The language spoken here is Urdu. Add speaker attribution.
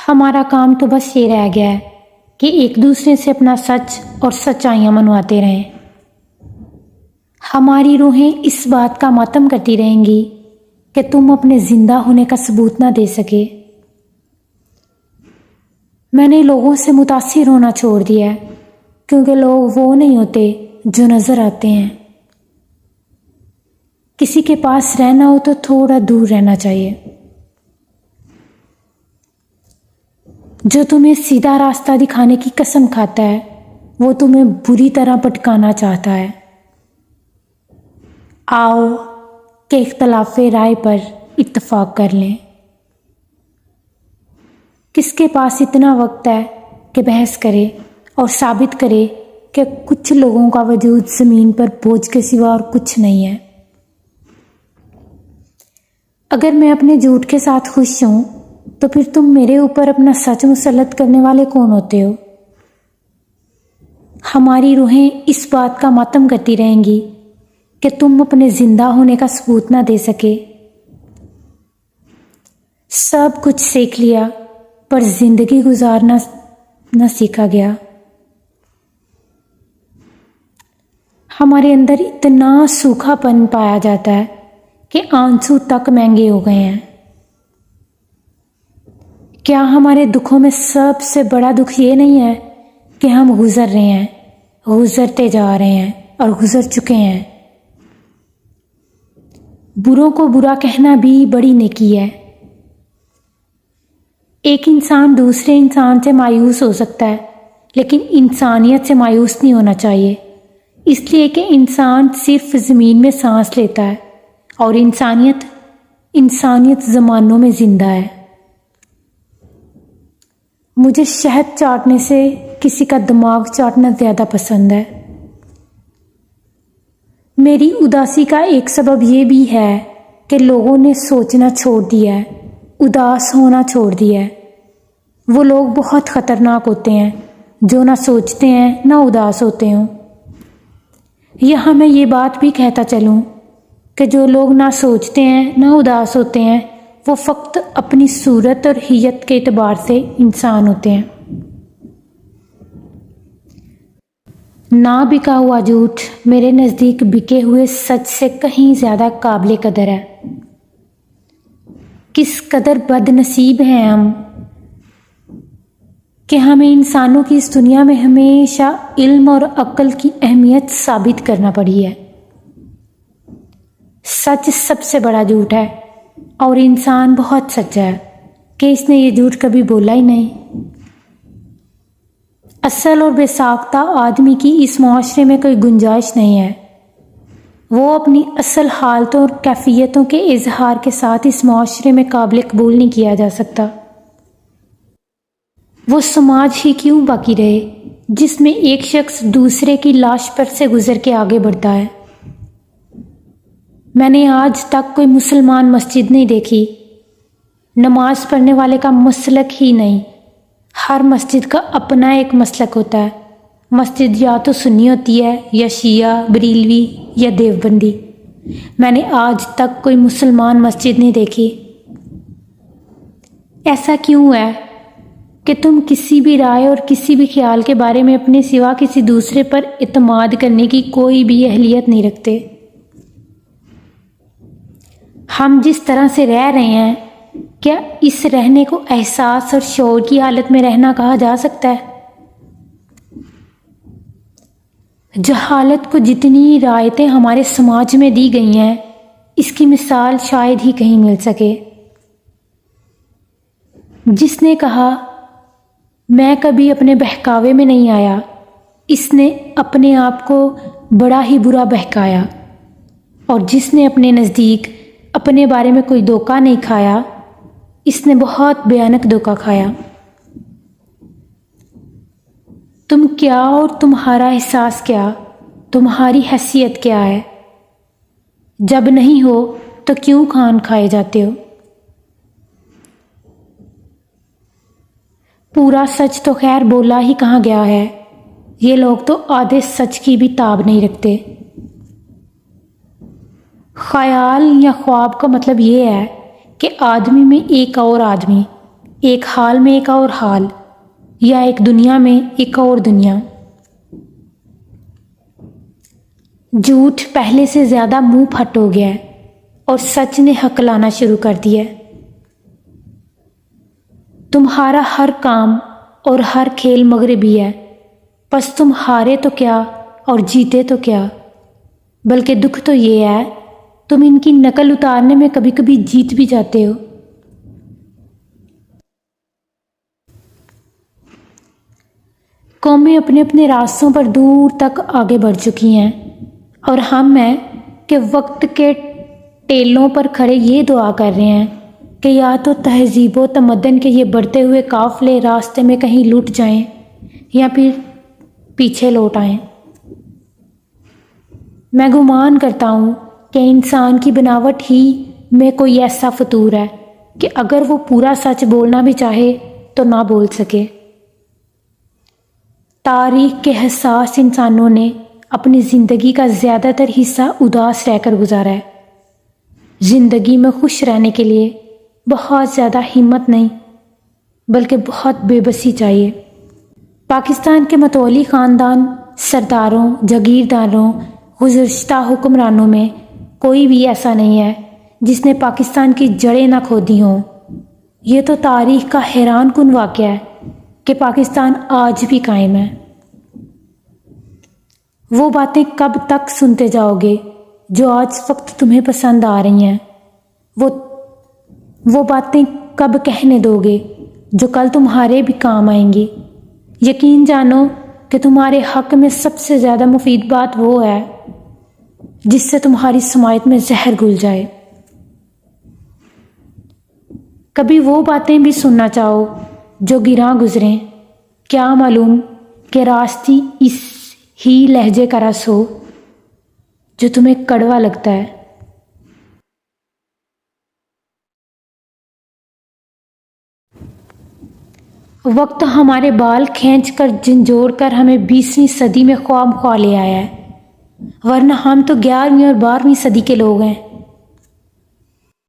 Speaker 1: ہمارا کام تو بس یہ رہ گیا ہے کہ ایک دوسرے سے اپنا سچ اور سچائیاں منواتے رہیں۔ ہماری روحیں اس بات کا ماتم کرتی رہیں گی کہ تم اپنے زندہ ہونے کا ثبوت نہ دے سکے۔ میں نے لوگوں سے متاثر ہونا چھوڑ دیا ہے کیونکہ لوگ وہ نہیں ہوتے جو نظر آتے ہیں۔ کسی کے پاس رہنا ہو تو تھوڑا دور رہنا چاہیے۔ جو تمہیں سیدھا راستہ دکھانے کی قسم کھاتا ہے وہ تمہیں بری طرح پٹکانا چاہتا ہے۔ آؤ کہ اختلاف رائے پر اتفاق کر لیں۔ کس کے پاس اتنا وقت ہے کہ بحث کرے اور ثابت کرے کہ کچھ لوگوں کا وجود زمین پر بوجھ کے سوا اور کچھ نہیں ہے۔ اگر میں اپنے جھوٹ کے ساتھ خوش ہوں تو پھر تم میرے اوپر اپنا سچ مسلط کرنے والے کون ہوتے ہو؟ ہماری روحیں اس بات کا ماتم کرتی رہیں گی کہ تم اپنے زندہ ہونے کا ثبوت نہ دے سکے۔ سب کچھ سیکھ لیا پر زندگی گزارنا نہ سیکھا گیا۔ ہمارے اندر اتنا سوکھا پن پایا جاتا ہے کہ آنسو تک مہنگے ہو گئے ہیں۔ کیا ہمارے دکھوں میں سب سے بڑا دکھ یہ نہیں ہے کہ ہم گزر رہے ہیں، گزرتے جا رہے ہیں اور گزر چکے ہیں؟ بروں کو برا کہنا بھی بڑی نیکی ہے۔ ایک انسان دوسرے انسان سے مایوس ہو سکتا ہے لیکن انسانیت سے مایوس نہیں ہونا چاہیے، اس لیے کہ انسان صرف زمین میں سانس لیتا ہے اور انسانیت زمانوں میں زندہ ہے۔ مجھے شہد چاٹنے سے کسی کا دماغ چاٹنا زیادہ پسند ہے۔ میری اداسی کا ایک سبب یہ بھی ہے کہ لوگوں نے سوچنا چھوڑ دیا ہے، اداس ہونا چھوڑ دیا ہے۔ وہ لوگ بہت خطرناک ہوتے ہیں جو نہ سوچتے ہیں نہ اداس ہوتے ہوں۔ یہاں میں یہ بات بھی کہتا چلوں کہ جو لوگ نہ سوچتے ہیں نہ اداس ہوتے ہیں وہ فقط اپنی صورت اور حیت کے اعتبار سے انسان ہوتے ہیں۔ نہ بکا ہوا جھوٹ میرے نزدیک بکے ہوئے سچ سے کہیں زیادہ قابل قدر ہے۔ کس قدر بد نصیب ہیں ہم کہ ہمیں انسانوں کی اس دنیا میں ہمیشہ علم اور عقل کی اہمیت ثابت کرنا پڑی ہے۔ سچ سب سے بڑا جھوٹ ہے اور انسان بہت سچا ہے کہ اس نے یہ جھوٹ کبھی بولا ہی نہیں۔ اصل اور بے ساختہ آدمی کی اس معاشرے میں کوئی گنجائش نہیں ہے۔ وہ اپنی اصل حالتوں اور کیفیتوں کے اظہار کے ساتھ اس معاشرے میں قابل قبول نہیں کیا جا سکتا۔ وہ سماج ہی کیوں باقی رہے جس میں ایک شخص دوسرے کی لاش پر سے گزر کے آگے بڑھتا ہے۔ میں نے آج تک کوئی مسلمان مسجد نہیں دیکھی۔ نماز پڑھنے والے کا مسلک ہی نہیں، ہر مسجد کا اپنا ایک مسلک ہوتا ہے۔ مسجد یا تو سنی ہوتی ہے یا شیعہ، بریلوی یا دیوبندی۔ میں نے آج تک کوئی مسلمان مسجد نہیں دیکھی۔ ایسا کیوں ہے کہ تم کسی بھی رائے اور کسی بھی خیال کے بارے میں اپنے سوا کسی دوسرے پر اعتماد کرنے کی کوئی بھی اہلیت نہیں رکھتے؟ ہم جس طرح سے رہ رہے ہیں کیا اس رہنے کو احساس اور شعور کی حالت میں رہنا کہا جا سکتا ہے؟ جہالت کو جتنی رعایتیں ہمارے سماج میں دی گئی ہیں اس کی مثال شاید ہی کہیں مل سکے۔ جس نے کہا میں کبھی اپنے بہکاوے میں نہیں آیا، اس نے اپنے آپ کو بڑا ہی برا بہکایا، اور جس نے اپنے نزدیک اپنے بارے میں کوئی دھوکہ نہیں کھایا، اس نے بہت بھیانک دھوکہ کھایا۔ تم کیا اور تمہارا احساس کیا، تمہاری حیثیت کیا ہے؟ جب نہیں ہو تو کیوں کھان کھائے جاتے ہو؟ پورا سچ تو خیر بولا ہی کہاں گیا ہے، یہ لوگ تو آدھے سچ کی بھی تاب نہیں رکھتے۔ خیال یا خواب کا مطلب یہ ہے کہ آدمی میں ایک اور آدمی، ایک حال میں ایک اور حال، یا ایک دنیا میں ایک اور دنیا۔ جھوٹ پہلے سے زیادہ منہ پھٹ ہو گیا ہے اور سچ نے حق لانا شروع کر دیا ہے۔ تمہارا ہر کام اور ہر کھیل مغربی ہے، پس تم ہارے تو کیا اور جیتے تو کیا، بلکہ دکھ تو یہ ہے تم ان کی نقل اتارنے میں کبھی کبھی جیت بھی جاتے ہو۔ قومیں اپنے اپنے راستوں پر دور تک آگے بڑھ چکی ہیں، اور ہم ہیں کہ وقت کے ٹیلوں پر کھڑے یہ دعا کر رہے ہیں کہ یا تو تہذیب و تمدن کے یہ بڑھتے ہوئے قافلے راستے میں کہیں لٹ جائیں یا پھر پیچھے لوٹ آئیں۔ میں گمان کرتا ہوں کہ انسان کی بناوٹ ہی میں کوئی ایسا فطور ہے کہ اگر وہ پورا سچ بولنا بھی چاہے تو نہ بول سکے۔ تاریخ کے حساس انسانوں نے اپنی زندگی کا زیادہ تر حصہ اداس رہ کر گزارا ہے۔ زندگی میں خوش رہنے کے لیے بہت زیادہ ہمت نہیں بلکہ بہت بے بسی چاہیے۔ پاکستان کے متولی خاندان، سرداروں، جاگیرداروں، گزشتہ حکمرانوں میں کوئی بھی ایسا نہیں ہے جس نے پاکستان کی جڑیں نہ کھودی ہوں۔ یہ تو تاریخ کا حیران کن واقعہ ہے کہ پاکستان آج بھی قائم ہے۔ وہ باتیں کب تک سنتے جاؤ گے جو آج وقت تمہیں پسند آ رہی ہیں؟ وہ باتیں کب کہنے دو گے جو کل تمہارے بھی کام آئیں گی؟ یقین جانو کہ تمہارے حق میں سب سے زیادہ مفید بات وہ ہے جس سے تمہاری سماعت میں زہر گھل جائے۔ کبھی وہ باتیں بھی سننا چاہو جو گراں گزریں، کیا معلوم کہ راستی اس ہی لہجے کا رس ہو جو تمہیں کڑوا لگتا ہے۔ وقت ہمارے بال کھینچ کر جھنجھوڑ کر ہمیں 20ویں صدی میں خواہ مخواہ لے آیا ہے، ورنہ ہم تو 11ویں اور 12ویں صدی کے لوگ ہیں۔